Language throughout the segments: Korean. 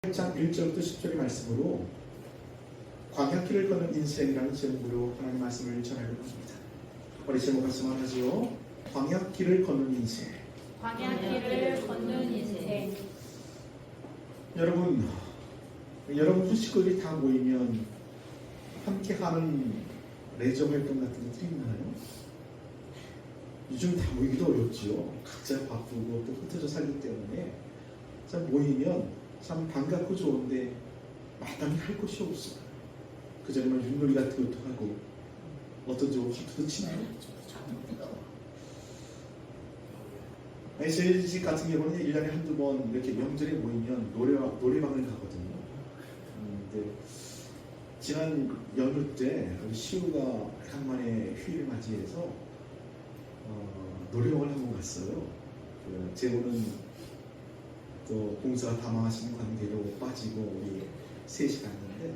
8장 1절부터 10절의 말씀으로 광야길을 걷는 인생이라는 제목으로 하나님 말씀을 전하려고 합니다. 우리 제목 같이 말하지요. 광야길을 걷는 인생. 광야길을 걷는 인생. 여러분 후식거리 다 모이면 함께하는 레저 활동 같은 것들이 있나요? 요즘 다 모이기도 어렵지요. 각자 바쁘고 또 흩어져 살기 때문에 참 모이면 참 반갑고 좋은데 마땅히 할 것이 없어요. 그전에만 윷놀이 같은 것도 하고 어떤 저 화투도 치나요? 저희 집 같은 경우는 1년에 한두 번 이렇게 명절에 모이면 노래방을 가거든요. 근데 지난 연휴 때 시우가 오래간만에 휴일을 맞이해서 노래방을 한번 갔어요. 재우는 또 공사가 다 망하시는 관계로 빠지고 우리 셋이 갔는데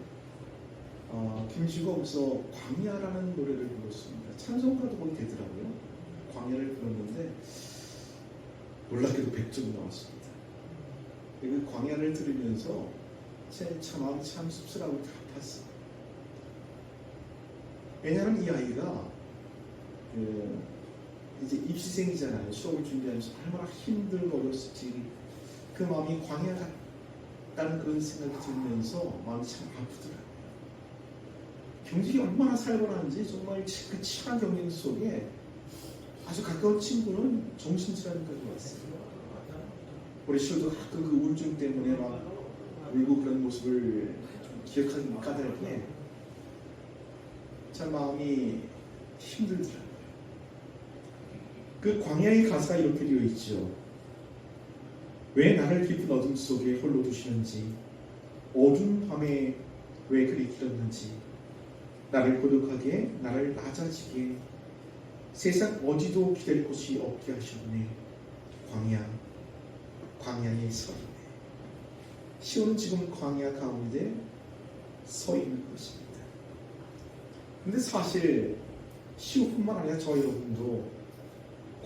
김씨가 거기서 광야라는 노래를 불렀습니다. 찬송가도 거기 되더라고요. 광야를 불렀는데 놀랍게도 100점이 나왔습니다. 그 광야를 들으면서 제 마음이 참 씁쓸하고 아팠어요. 왜냐하면 이 아이가 이제 입시생이잖아요. 수업을 준비하면서 얼마나 힘들고 어렸을지 그 마음이 광야 같다는 그런 생각이 들면서 마음이 참 아프더라고요. 경질이 얼마나 살벌한지 정말 그 치열한 경쟁 속에 아주 가까운 친구는 정신질환까지 왔어요. 우리 시우도 가끔 그 우울증 때문에 막 울고 그런 모습을 기억하기 까닭에 참 마음이 힘들더라고요. 그 광야의 가사가 이렇게 되어 있죠. 왜 나를 깊은 어둠 속에 홀로 두시는지, 어두운 밤에 왜 그리 길었는지, 나를 고독하게, 나를 낮아지게, 세상 어디도 기댈 곳이 없게 하셨네. 광야에 서 있네. 시온은 지금 광야 가운데 서 있는 것입니다. 근데 사실 시온뿐만 아니라 저 여러분도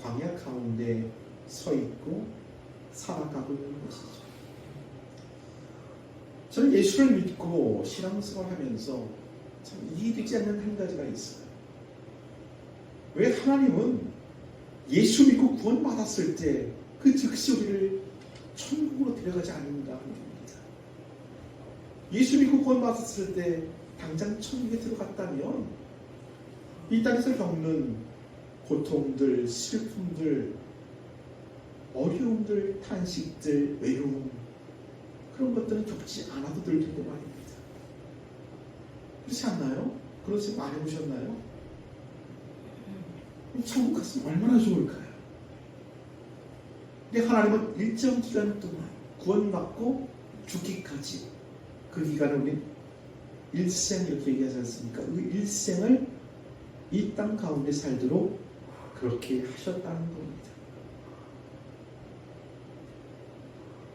광야 가운데 서 있고 살아가고 있는 것이죠. 저는 예수를 믿고 신앙생활을 하면서 참 이해되지 않는 한 가지가 있어요. 왜 하나님은 예수 믿고 구원받았을 때 그 즉시 우리를 천국으로 데려가지 않는가 하는 겁니다. 예수 믿고 구원받았을 때 당장 천국에 들어갔다면 이 땅에서 겪는 고통들, 슬픔들, 어려움들, 탄식들, 외로움 그런 것들은 겪지 않아도 될 텐데 말입니다. 그렇지 않나요? 그런 생각 안 해보셨나요? 천국 갔으면 얼마나 좋을까요? 근데 하나님은 일정 기간 동안 구원받고 죽기까지 그 기간을 우리 일생 이렇게 얘기하지 않습니까? 그 일생을 이 땅 가운데 살도록 그렇게 하셨다는 겁니다.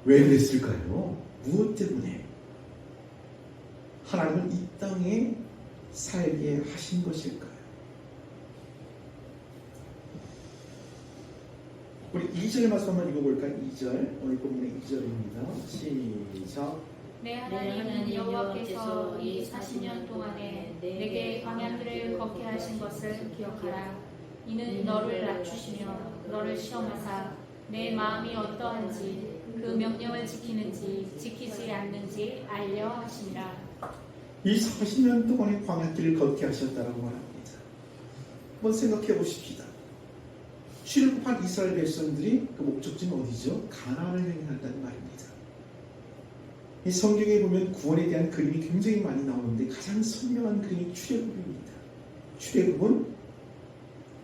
왜 그랬을까요? 무엇 때문에 하나님은 이 땅에 살게 하신 것일까요? 우리 2절 말씀 한번 읽어볼까요? 2절 오늘 본문의 2절입니다. 시작. 내 하나님은 여호와께서 이 40년 동안에 내게 광야길을 걷게 하신 것을 기억하라. 이는 너를 낮추시며 너를 시험하사 내 마음이 어떠한지 그 명령을 지키는지 지키지 않는지 알려 하시니라. 이 40년 동안의 광야길을 걷게 하셨다라고 말합니다. 한번 생각해 보십시다. 출애굽한 이스라엘 백성들이 그 목적지는 어디죠? 가나안을 향한다는 말입니다. 이 성경에 보면 구원에 대한 그림이 굉장히 많이 나오는데 가장 선명한 그림이 출애굽입니다. 출애굽은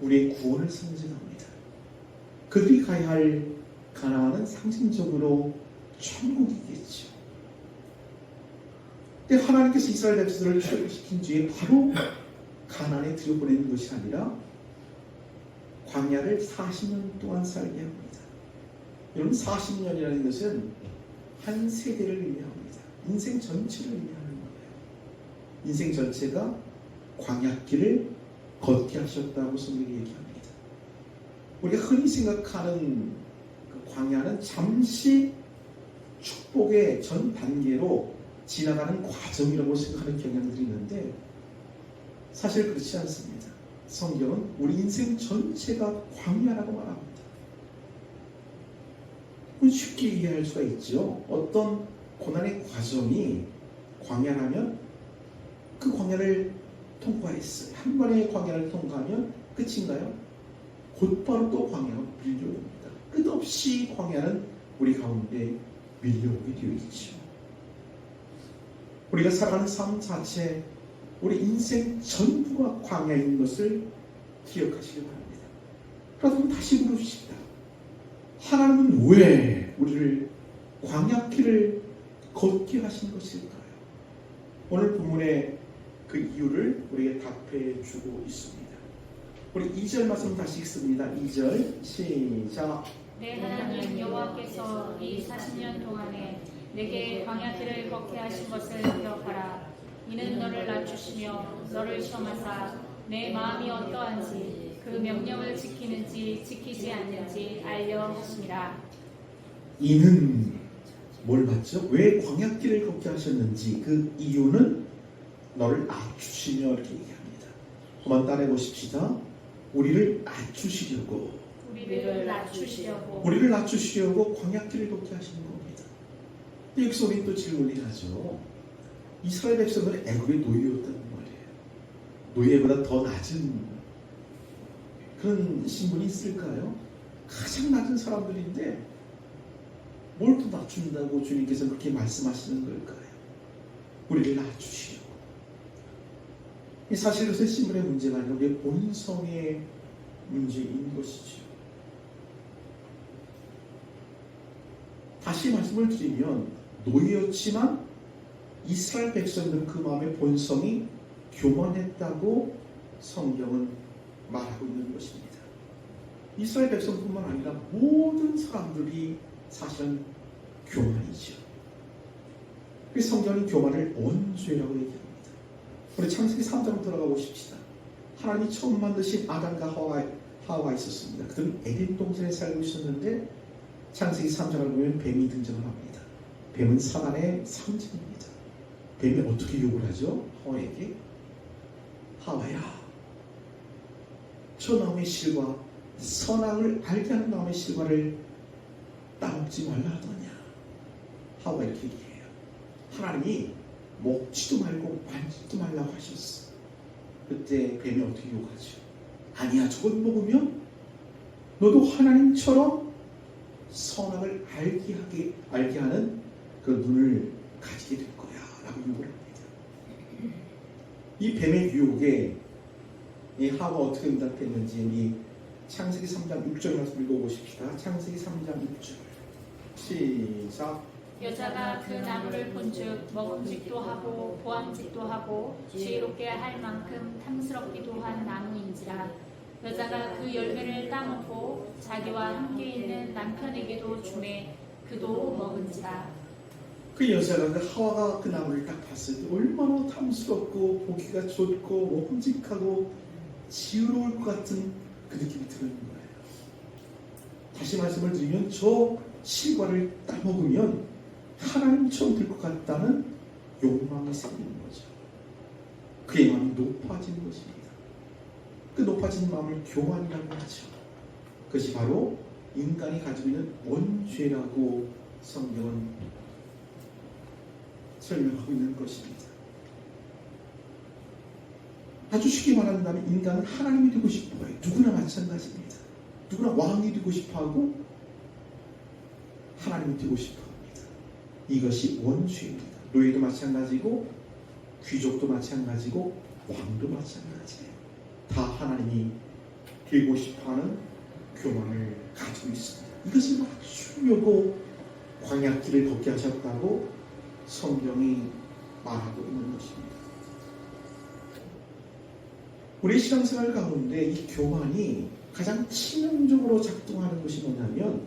우리의 구원을 상징합니다. 그들이 가야 할 가나안은 상징적으로 천국이겠죠. 근데 하나님께서 이스라엘 백성들을 출애굽시킨 뒤에 바로 가나안에 들여보내는 것이 아니라 광야를 40년 동안 살게 합니다. 여러분 40년이라는 것은 한 세대를 의미합니다. 인생 전체를 의미하는 거예요. 인생 전체가 광야길을 걷게 하셨다고 성경이 얘기합니다. 우리가 흔히 생각하는 그 광야는 잠시 축복의 전 단계로 지나가는 과정이라고 생각하는 경향들이 있는데 사실 그렇지 않습니다. 성경은 우리 인생 전체가 광야라고 말합니다. 쉽게 이해할 수가 있죠. 어떤 고난의 과정이 광야라면 그 광야를 통과했어요. 한 번의 광야를 통과하면 끝인가요? 곧바로 또 광야가 밀려옵니다. 끝없이 광야는 우리 가운데 밀려오게 되어 있죠. 우리가 살아가는 삶 자체, 우리 인생 전부가 광야인 것을 기억하시기 바랍니다. 그러면 다시 물읍시다. 하나님은 왜 우리를 광야길을 걷게 하신 것일까요? 오늘 본문의 그 이유를 우리에게 답해 주고 있습니다. 우리 2절 말씀 다시 읽습니다. 2절 시작. 내 하나님 여호와께서 이 40년 동안에 내게 광야길을 걷게 하신 것을 기억하라. 이는 너를 낮추시며 너를 시험하사 내 마음이 어떠한지 그 명령을 지키는지 지키지 않는지 알려 하심이라. 이는 뭘 봤죠? 왜 광야길을 걷게 하셨는지 그 이유는 너를 낮추시며 이렇게 얘기합니다. 한번 따라해 보십시다. 우리를 낮추시려고 우리를 낮추시려고 광야길을 걷게 하시는 겁니다. 여기서 우리 또 질문을 하죠. 이스라엘 백성들은 애굽의 노예였다는 말이에요. 노예보다 더 낮은 그런 신분이 있을까요? 가장 낮은 사람들인데 뭘 더 낮춘다고 주님께서 그렇게 말씀하시는 걸까요? 우리를 낮추시려고. 사실 그것은 신분의 문제가 아니라 우리의 본성의 문제인 것이죠. 다시 말씀을 드리면 노예였지만 이스라엘 백성들은 그 마음의 본성이 교만했다고 성경은 말하고 있는 것입니다. 이스라엘 백성뿐만 아니라 모든 사람들이 사실은 교만이죠. 그 성경은 교만을 원죄라고 얘기합니다. 우리 창세기 3장으로 돌아가 보십시다. 하나님이 처음 만드신 아담과 하와가 있었습니다. 그들은 에덴 동산에 살고 있었는데 창세기 3장을 보면 뱀이 등장을 합니다. 뱀은 사단의 상징입니다. 뱀이 어떻게 욕을 하죠? 하와에게 하와야, 저 나무의 실과 선악을 알게 하는 나무의 실과를 따먹지 말라 하더냐. 하와 이렇게 얘기해요. 하나님이 먹지도 말고 만지도 말라고 하셨어. 그때 뱀이 어떻게 욕하죠? 아니야, 저건 먹으면 너도 하나님처럼 선악을 알게 하는 그 눈을 가지게 될 거야 라고 욕을 합니다. 이 뱀의 유혹에 이 하와가 어떻게 응답했는지 이 창세기 3장 6절 말씀 읽어보십시다. 창세기 3장 6절 시작. 여자가 그 나무를 본즉 먹음직도 하고 보암직도 하고 지혜롭게 할 만큼 탐스럽기도 한 나무인지라. 여자가 그 열매를 따먹고 자기와 함께 있는 남편에게도 주매 그도 먹은지라. 그 여자가 그 하와가 그 나무를 딱 봤을 때 얼마나 탐스럽고 보기가 좋고 먹음직하고 지혜로울 것 같은 그 느낌이 드는 거예요. 다시 말씀을 드리면 저 실과를 따먹으면 하나님처럼 될 것 같다는 욕망이 생기는 거죠. 그의 마음이 높아지는 것입니다. 그 높아진 마음을 교만이라고 하죠. 그것이 바로 인간이 가지고 있는 원죄라고 성경은 설명하고 있는 것입니다. 아주 쉽게 말한다면 인간은 하나님이 되고 싶어요. 누구나 마찬가지입니다. 누구나 왕이 되고 싶어하고 하나님이 되고 싶어합니다. 이것이 원죄입니다. 노예도 마찬가지고 귀족도 마찬가지고 왕도 마찬가지예요. 다 하나님이 되고 싶어하는 교만을 가지고 있습니다. 이것을 맞추려고 광야길을 걷게 하셨다고 성경이 말하고 있는 것입니다. 우리 신앙생활 가운데 이 교만이 가장 치명적으로 작동하는 것이 뭐냐면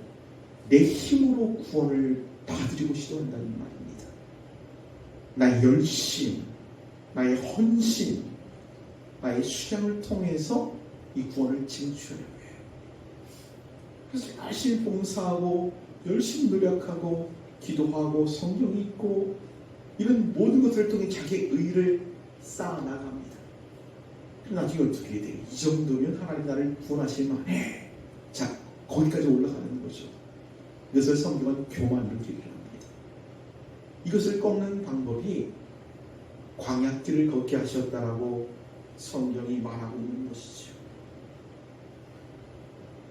내 힘으로 구원을 받으려고 시도한다는 말입니다. 나의 열심, 나의 헌신, 나의 수양을 통해서 이 구원을 쟁취하려고 해요. 그래서 열심히 봉사하고 열심히 노력하고 기도하고 성경 읽고 이런 모든 것들을 통해 자기의 의를 쌓아나갑니다. 나중에 어떻게 돼? 이 정도면 하나님 나를 구원하실 만해. 자, 거기까지 올라가는 거죠. 이것을 성경은 교만으로 얘기를 합니다. 이것을 꺾는 방법이 광야길을 걷게 하셨다라고 성경이 말하고 있는 것이죠.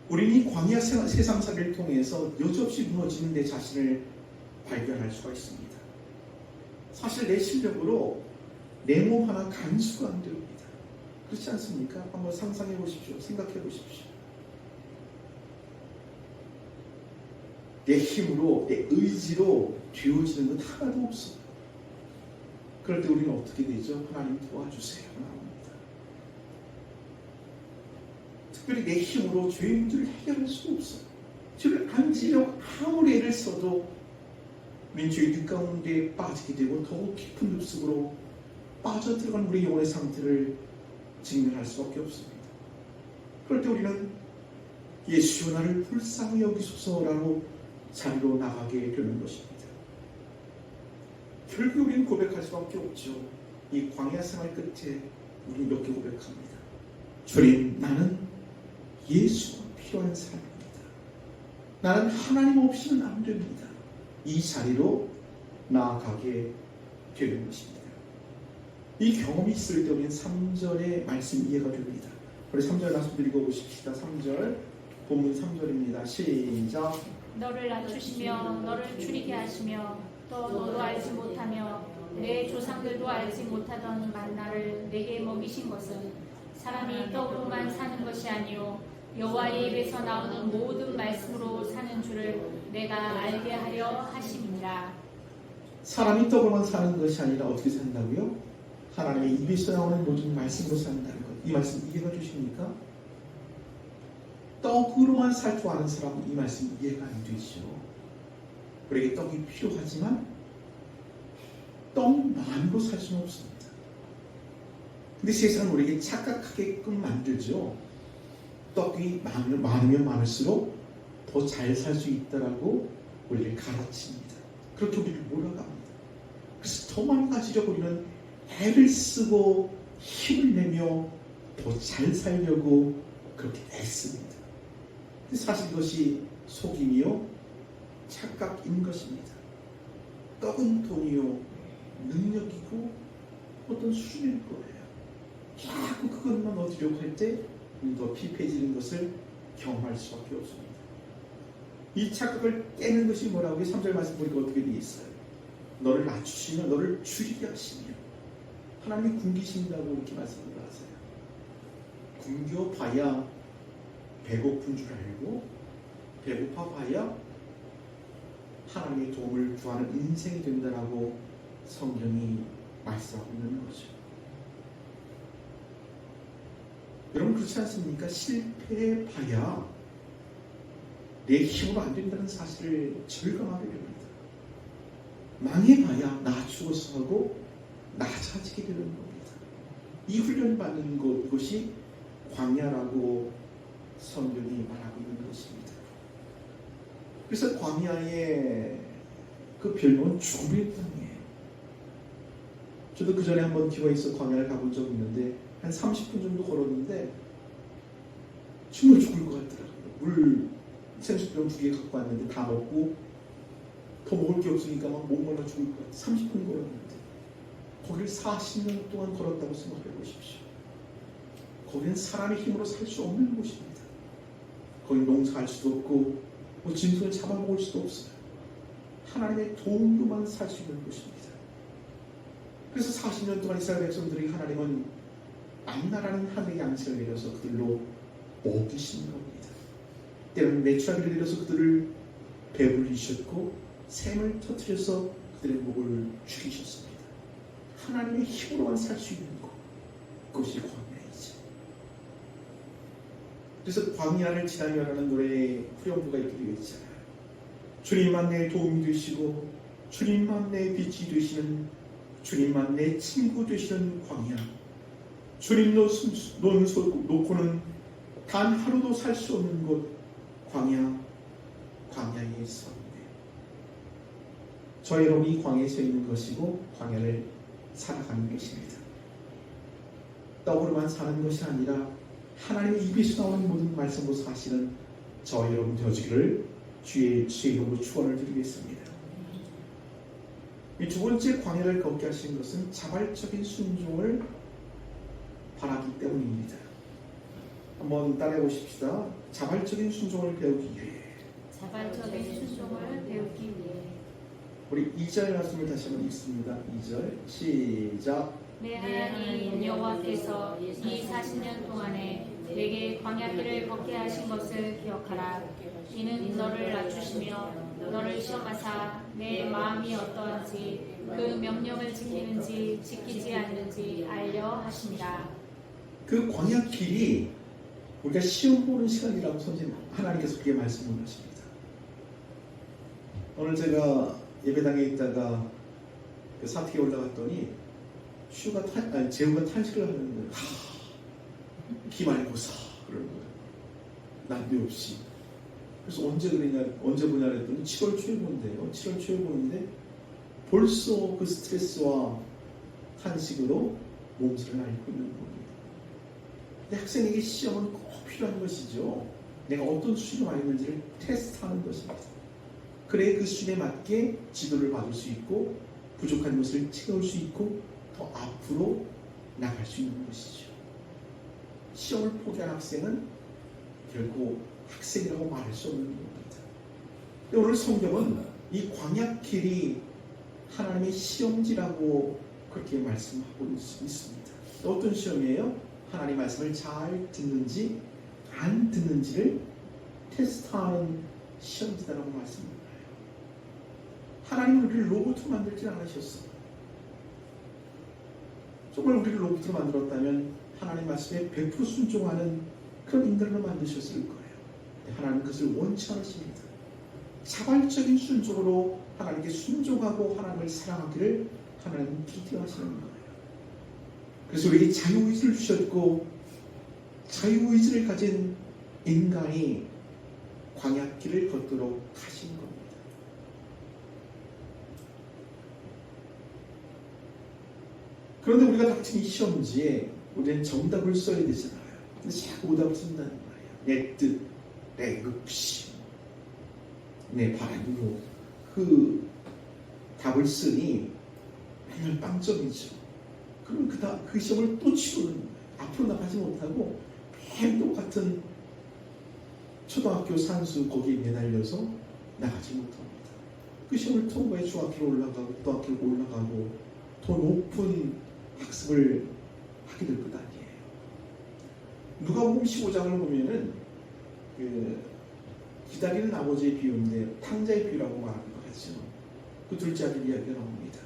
우리는 이 광야 세상살이를 통해서 여지없이 무너지는 내 자신을 발견할 수가 있습니다. 사실 내 실력으로 내 몸 하나 간수가 안 됩니다. 그렇지 않습니까? 한번 상상해 보십시오. 생각해 보십시오. 내 힘으로, 내 의지로 되어지는 것 하나도 없어요. 그럴 때 우리는 어떻게 되죠? 하나님 도와주세요. 나옵니다. 특별히 내 힘으로 죄의 문제를 해결할 수 없어요. 죄를 안 지려고 아무리 애를 써도 우리는 죄의 늪 가운데 빠지게 되고 더욱 깊은 늪속으로 빠져들어간 우리 영혼의 상태를 직면할 수밖에 없습니다. 그럴 때 우리는 예수여 나를 불쌍히 여기소서라고 자리로 나가게 되는 것입니다. 결국 우리는 고백할 수밖에 없죠. 이 광야 생활 끝에 우리는 이렇게 고백합니다. 주님, 나는 예수가 필요한 사람입니다. 나는 하나님 없이는 안 됩니다. 이 자리로 나아가게 되는 것입니다. 이 경험이 있을 때 우리는 3절의 말씀 이해가 됩니다. 우리 3절 말씀 읽어보십시다. 3절, 본문 3절입니다. 시작. 너를 낮추시며 너를 줄이게 하시며 또 너도 알지 못하며 내 조상들도 알지 못하던 만나를 내게 먹이신 것은 사람이 떡으로만 사는 것이 아니요 여호와의 입에서 나오는 모든 말씀으로 사는 줄을 내가 알게 하려 하심이니라. 사람이 떡으로만 사는 것이 아니라 어떻게 산다고요? 하나님의 입에서 나오는 모든 말씀으로 산다는 것. 이 말씀 이해가 되십니까? 떡으로만 살 줄 아는 사람은 이 말씀 이해가 안 되죠. 우리에게 떡이 필요하지만 떡만으로 살 수는 없습니다. 근데 세상은 우리에게 착각하게끔 만들죠. 떡이 많으면 많을수록 더 잘 살 수 있다라고 우리를 가르칩니다. 그렇게 우리를 몰아갑니다. 그래서 더 많이 가지려고 우리는 애를 쓰고 힘을 내며 더 잘 살려고 그렇게 애씁니다. 근데 사실 이것이 속임이요 착각인 것입니다. 떡은 돈이요 능력이고 어떤 수준일 거예요. 자꾸 그것만 얻으려고 할 때 더 피폐해지는 것을 경험할 수밖에 없습니다. 이 착각을 깨는 것이 뭐라고요? 3절 말씀 보니까 어떻게 되어 있어요? 너를 낮추시며 너를 줄이게 하시며 하나님이 굶기신다고 이렇게 말씀을 하세요. 굶겨봐야 배고픈 줄 알고 배고파봐야 하나님의 도움을 구하는 인생이 된다라고 성경이 말씀하고 있는 거죠. 여러분 그렇지 않습니까? 실패해봐야 내 힘으로 안 된다는 사실을 절감하게 됩니다. 망해봐야 나 죽어서 하고 낮아지게 되는 겁니다. 이 훈련 받는 것이 광야라고 성경이 말하고 있는 것입니다. 그래서 광야의 그 별명은 죽음의 땅이에요. 저도 그 전에 한번 기회가 있어 광야를 가본 적이 있는데 한 30분 정도 걸었는데 정말 죽을 것 같더라고요. 물 생수병 2개 갖고 왔는데 다 먹고 더 먹을 게 없으니까 막 목말라 죽을 것 같아요. 30분 걸었는데 거기를 40년 동안 걸었다고 생각해 보십시오. 거기는 사람의 힘으로 살 수 없는 곳입니다. 거기 농사할 수도 없고 뭐 짐승을 잡아먹을 수도 없어요. 하나님의 도움으로만 살 수 있는 곳입니다. 그래서 40년 동안 이스라엘 백성들이 하나님은 만나라는 하늘의 양식을 내려서 그들로 먹이신 겁니다. 때로는 메추라기를 내려서 그들을 배불리셨고 샘을 터뜨려서 그들의 목을 죽이셨습니다. 하나님의 힘으로만 살 수 있는 것, 그것이 광야이죠. 그래서 광야를 지나며라는 노래의 후렴구가 이렇게 되어 있잖아요. 주님만 내 도움이 되시고 주님만 내 빛이 되시는 주님만 내 친구 되시는 광야. 주님 놓고는 단 하루도 살 수 없는 곳 광야의 섭네. 저희 여러분이 광야에 서 있는 것이고 광야를 살아가는 것입니다. 떡으로만 사는 것이 아니라 하나님의 입에서 나오는 모든 말씀도 사실은 저희 여러분 되어주기를 주의 이름으로 축원을 드리겠습니다. 이 두 번째 광야를 걷게 하신 것은 자발적인 순종을 바라기 때문입니다. 한번 따라해 보십시다. 자발적인 순종을 배우기 위해. 자발적인 순종을 배우기 위해. 우리 2절 말씀을 다시 한번 읽습니다. 2절 시작. 내 하나님 여호와께서 이 40년 동안에 내게 광야길을 걷게 하신 것을 기억하라. 이는 너를 낮추시며 너를 시험하사 내 마음이 어떠한지 그 명령을 지키는지 지키지 않는지 알려 하십니다. 그 광야 길이 우리가 시험 보는 시간이라고 선생님 하나님께서 그렇게 말씀을 하십니다. 오늘 제가 예배당에 있다가 그 사택에 올라갔더니 재우가 탄식을 하는 거예요. 기말고사 그러는 거예요. 난데없이. 그래서 언제 보냐 그랬더니 7월 초에 본대요. 7월 초에 보는데 벌써 그 스트레스와 탄식으로 몸살을 앓고 있는 겁니다. 근데 학생에게 시험은 꼭 필요한 것이죠. 내가 어떤 수준에 와 있는지를 테스트하는 것입니다. 그래야 그 수준에 맞게 지도를 받을 수 있고 부족한 것을 채울 수 있고 더 앞으로 나갈 수 있는 것이죠. 시험을 포기한 학생은 결코 학생이라고 말할 수 없는 겁니다. 오늘 성경은 이 광야길이 하나님의 시험지라고 그렇게 말씀하고 있습니다. 어떤 시험이에요? 하나님 말씀을 잘 듣는지 안 듣는지를 테스트하는 시험지다라고 말씀합니다. 하나님은 우리를 로봇으로 만들지 않으셨어요. 정말 우리를 로봇으로 만들었다면 하나님 말씀에 100% 순종하는 그런 인간으로 만드셨을 거예요. 하나님은 그것을 원치 않으십니다. 자발적인 순종으로 하나님께 순종하고 하나님을 사랑하기를 하나님은 기대하시는 거예요. 그래서 우리에게 자유의지를 주셨고 자유의지를 가진 인간이 광야길을 걷도록 하신 겁니다. 그런데 우리가 닥친 이 시험지에 우리는 정답을 써야 되잖아요. 근데 자꾸 오답을 쓴다는 거예요. 내 뜻, 내 욕심, 내 바람으로 그 답을 쓰니 맨날 빵점이죠. 그럼 그 시험을 또 치르는 거예요. 앞으로 나가지 못하고 맨 똑같은 초등학교 산수 거기에 매달려서 나가지 못합니다. 그 시험을 통과해 중학교로 올라가고 고등학교로 올라가고 더 높은 학습을 하게 될 것 아니에요. 누가복음 15장을 보면은 그 기다리는 아버지의 비유인데 탕자의 비유라고 말하기도 하죠. 그 둘째 아들 이야기가 나옵니다.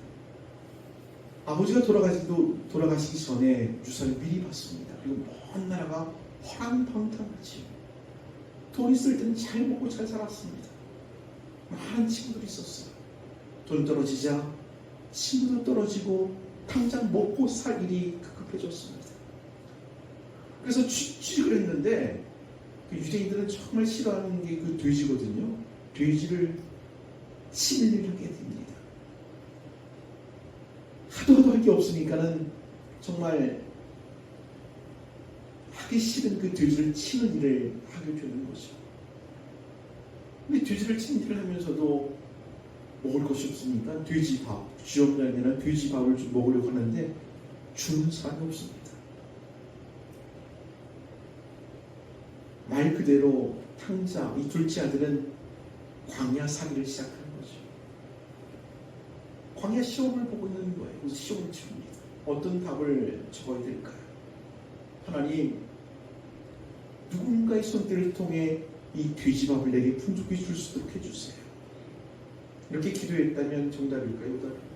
아버지가 돌아가시기 전에 유산을 미리 받습니다. 그리고 먼 나라가 허랑방탕하지요. 돈 있을 때는 잘 먹고 잘 살았습니다. 많은 친구들이 있었어요. 돈 떨어지자 친구도 떨어지고 당장 먹고 살 일이 급급해졌습니다. 그래서 취직을 했는데 그 유대인들은 정말 싫어하는 게 그 돼지거든요. 돼지를 치는 일을 하게 됩니다. 하도 할 게 없으니까는 정말 하기 싫은 그 돼지를 치는 일을 하게 되는 거죠. 근데 돼지를 치는 일을 하면서도 먹을 것이 없으니까 돼지밥, 쥐엄장이나 돼지밥을 좀 먹으려고 하는데 주는 사람이 없습니다. 말 그대로 탕자, 이 둘째 아들은 광야 사기를 시작한 거죠. 광야 시험을 보고 있는 거예요. 그래서 시험을 치릅니다. 어떤 답을 적어야 될까요? 하나님, 누군가의 손길을 통해 이 돼지밥을 내게 풍족히 줄 수 있도록 해주세요. 이렇게 기도했다면 정답일까요? 오답일까요?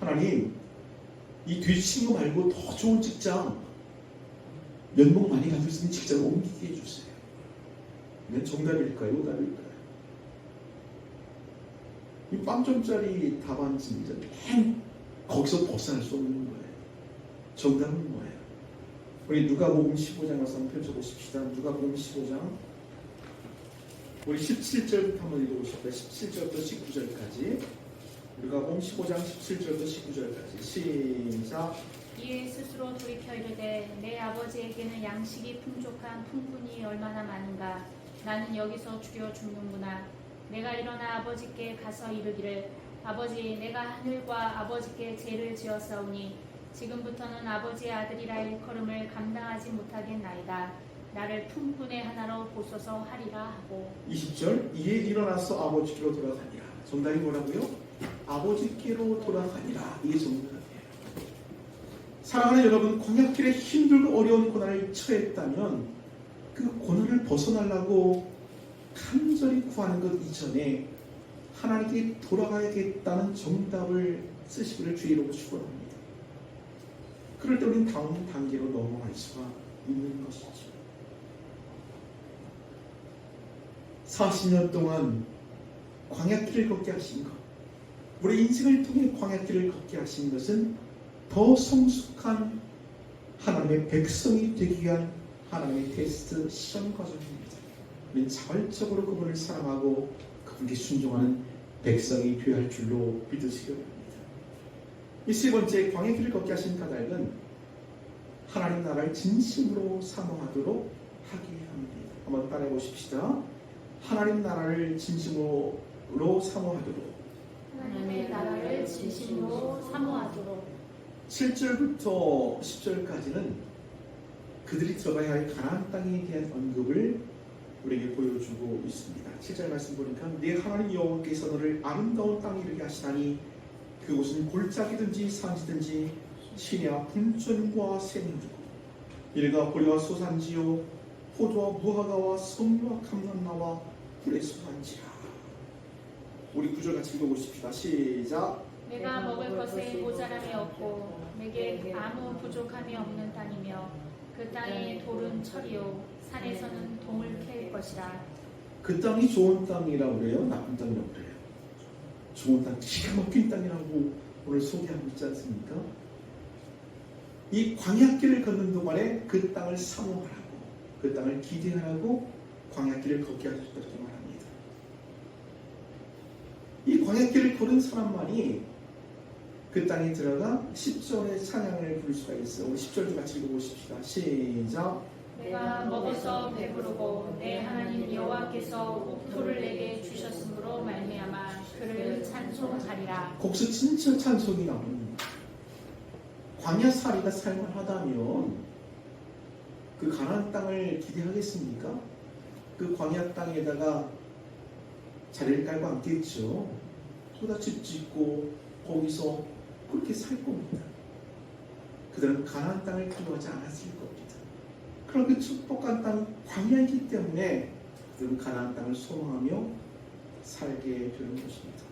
하나님, 이 돼지 친구 말고 더 좋은 직장, 연봉 많이 가질 수 있는 직장을 옮기게 해주세요. 이건 정답일까요? 오답일까요? 이 빵점짜리 답안지입니다. 맨 거기서 벗어날 수 없는 거예요. 정답은 뭐예요? 우리 누가복음 15장 가서 한번 펼쳐보십시다. 누가복음 15장 우리 17절부터 한번 읽어보십시다. 17절부터 19절까지. 누가복음 15장 17절부터 19절까지. 시작. 이에 스스로 돌이켜 이르되 내 아버지에게는 양식이 풍족한 품꾼이 얼마나 많은가. 나는 여기서 죽여 죽는구나. 내가 일어나 아버지께 가서 이르기를 아버지, 내가 하늘과 아버지께 죄를 지었사오니 지금부터는 아버지의 아들이라 일컬음을 감당하지 못하겠나이다. 나를 품꾼의 하나로 보소서 하리라 하고. 20절. 이에 일어나서 아버지께로 돌아가니라. 정답이 뭐라고요? 아버지께로 돌아가니라. 이게 정답이에요. 사랑하는 여러분, 광야길에 힘들고 어려운 고난을 처했다면 그 고난을 벗어나려고 간절히 구하는 것 이전에 하나님께 돌아가야겠다는 정답을 쓰시기를 주의로 축원합니다. 그럴 때 우리는 다음 단계로 넘어갈 수가 있는 것이죠. 40년 동안 광야길을 걷게 하신 것, 우리 인생을 통해 광야길을 걷게 하신 것은 더 성숙한 하나님의 백성이 되기 위한 하나님의 테스트 시험 과정입니다. 우리는 자발적으로 그분을 사랑하고 그분께 순종하는 백성이 되어야 할 줄로 믿으시기 바랍니다. 이 세 번째 광야길을 걷게 하신 까닭은 하나님 나라를 진심으로 사모하도록 하게 합니다. 한번 따라해 보십시다. 하나님 나라를 진심으로 사모하도록. 하나님의 나라를 진심으로 사모하도록. 7절부터 10절까지는 그들이 들어가야 할 가나안 땅에 대한 언급을 우리에게 보여주고 있습니다. 7절 말씀 보니까 내 하나님 여호와께서 너를 아름다운 땅에 이르게 하시나니 그곳은 골짜기든지 산지든지 시내와 분전과 샘이고 일가 보리와 소산지요 포도와 무화과와 섬유와 감람나와 풀의 소산지라. 우리 구절 같이 읽어보십시다. 시작. 내가 먹을 것에 모자람이 없고 내게 아무 부족함이 없는 땅이며 그 땅의 돌은 철이요 산에서는 동을 캘 것이라. 그 땅이 좋은 땅이라고 그래요? 나쁜 땅이라고 그래요? 좋은 땅, 기가 막힌 땅이라고 오늘 소개하고 있지 않습니까? 이 광야길을 걷는 동안에 그 땅을 사모하라고, 그 땅을 기대하라고 광야길을 걷게 하셨다고 말합니다. 이 광야길을 걸은 사람만이 그 땅에 들어가 10절의 찬양을 부를 수가 있어요. 우리 10절도 같이 읽어보십시다. 시작. 내가 먹어서 배부르고 내 하나님 여호와께서 옥토를 내게 주셨으므로 말미암아 그를 찬송하리라. 거기서 진짜 찬송이 나옵니다. 광야살이가 살만하다면 그 가나안 땅을 기대하겠습니까? 그 광야 땅에다가 자리를 깔고 앉겠죠. 소다집 짓고 거기서 그렇게 살 겁니다. 그들은 가나안 땅을 기도하지 않았을 겁니다. 그런 그 축복한 땅 광야이기 때문에 그들은 가나안 땅을 소망하며 살게 되는 것입니다.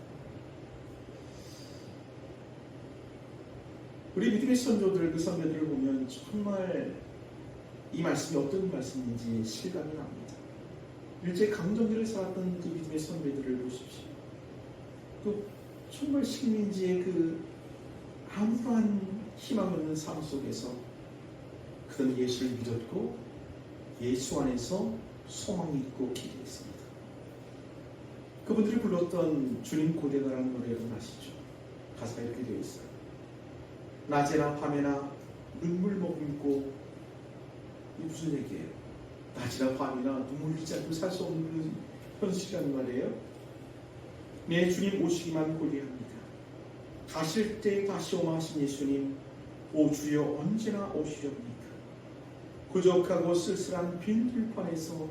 우리 믿음의 선조들, 그 선배들을 보면 정말 이 말씀이 어떤 말씀인지 실감이 납니다. 일제 강점기를 살았던 그 믿음의 선배들을 보십시오. 그 정말 식민지의 그 아무런 희망 없는 삶 속에서 그들은 예수를 믿었고 예수 안에서 소망이 있고 기대했습니다. 그분들이 불렀던 주님 고대가라는 노래를 아시죠? 가사가 이렇게 되어 있어요. 낮에나 밤에나 눈물 머금고, 이 무슨 얘기예요? 낮이나 밤이나 눈물 흘리지 않고 살 수 없는 그 현실이란 말이에요. 내 주님 오시기만 고대합니다. 가실 때 다시 오마 하신 예수님, 오 주여 언제나 오시렵니까? 부족하고 쓸쓸한 빈 들판에서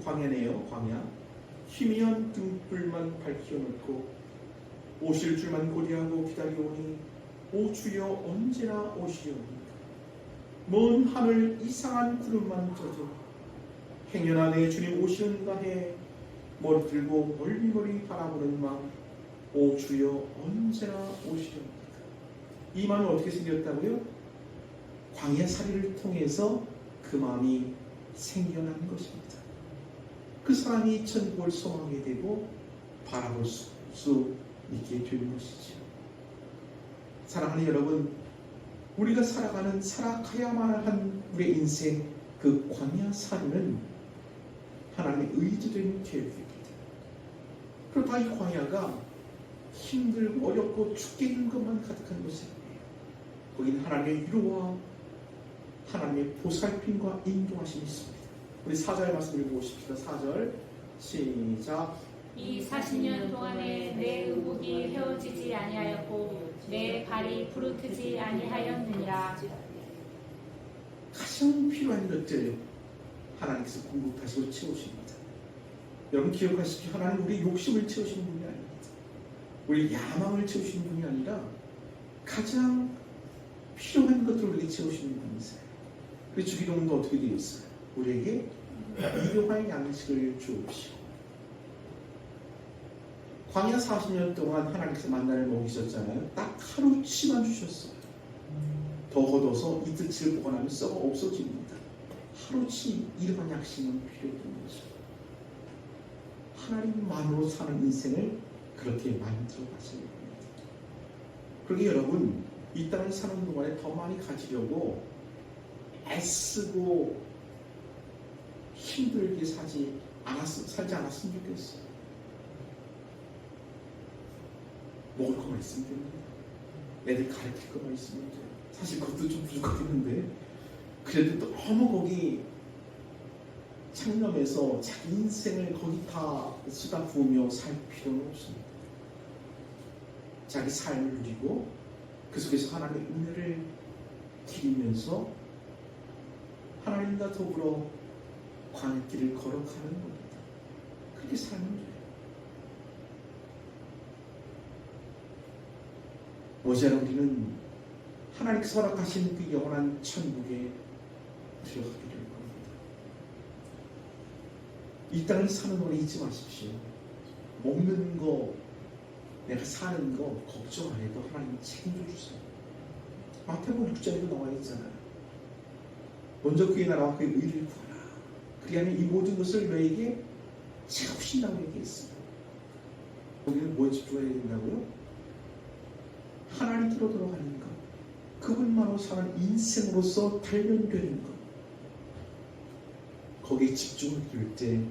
광야네요, 광야. 희미한 등불만 밝혀놓고 오실 줄만 고대하고 기다려오니 오 주여 언제나 오시렵니까? 먼 하늘 이상한 구름만 져도 행여나 내 주님 오시는가 해 머리 들고 멀리 바라보는 마음, 오 주여 언제나 오시렵니까? 이 마음이 어떻게 생겼다고요? 광야살이를 통해서 그 마음이 생겨난 것입니다. 그 사람이 천국을 소망하게 되고 바라볼 수 있게 된 것이죠. 사랑하는 여러분, 우리가 살아가야만 한 우리의 인생, 그 광야살이는 하나님의 의지된 계획입니다. 그러다 이 광야가 힘들고 어렵고 죽게 있는 것만 가득한 곳이에요. 거기는 하나님의 위로와 하나님의 보살핌과 인도하심이 있습니다. 우리 4절 말씀 읽어보십시다. 4절 시작. 이 40년 동안에 내 의복이 헤어지지 아니하였고 내 발이 부르트지 아니하였느니라. 가장 필요한 것들 하나님께서 공급하시고 채우십니다. 여러분 기억하십시오. 하나님 우리 욕심을 채우시는 분이 아닙니다. 우리 야망을 채우시는 분이 아니라 가장 필요한 것들을 우리에게 채우시는 분이세요. 우리 주기도문도 어떻게 되어 있어요? 우리에게 일용할 양식을 주옵시고. 광야 40년 동안 하나님께서 만나를 먹이셨잖아요. 딱 하루치만 주셨어요. 더 얻어서 이틀치를 보관하면 썩어 없어집니다. 하루치 일용할 양식은 필요 없는 거죠. 하나님만으로 사는 인생을 그렇게 만들어 가시는 겁니다. 그러게 여러분 이 땅을 사는 동안에 더 많이 가지려고 애쓰고 힘들게 살지 않았으면 좋겠어요. 먹을 것만 있으면 됩니다. 애들 가르칠 것만 있으면 돼요. 사실 그것도 좀 부족하겠는데 그래도 너무 거기 창념해서 자기 인생을 거기 다 쏟아 부으며 살 필요는 없습니다. 자기 삶을 누리고 그 속에서 하나님의 은혜를 기리면서 하나님과 더불어 광길을 걸어가는 겁니다. 그렇게 살면 돼요. 모자란 우리는 하나님께서 허락하신 그 영원한 천국에 들어가게 될 겁니다. 이 땅을 사는 동안 잊지 마십시오. 먹는 거, 내가 사는 거 걱정 안 해도 하나님 책임져 주세요. 마태복음 6장에도 나와 있잖아요. 먼저 그의 나라와 그의 의를 구하라. 그리하면 이 모든 것을 너에게 채우신다고 얘기했어요. 거기는 뭐에 집중해야 된다고요? 하나님께로 돌아가는 것, 그분만으로 사는 인생으로서 단련되는 것, 거기에 집중을 기울 때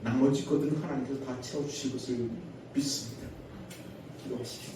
나머지 것들은 하나님께서 다 채워주실 것을 믿습니다. 기도하십시오.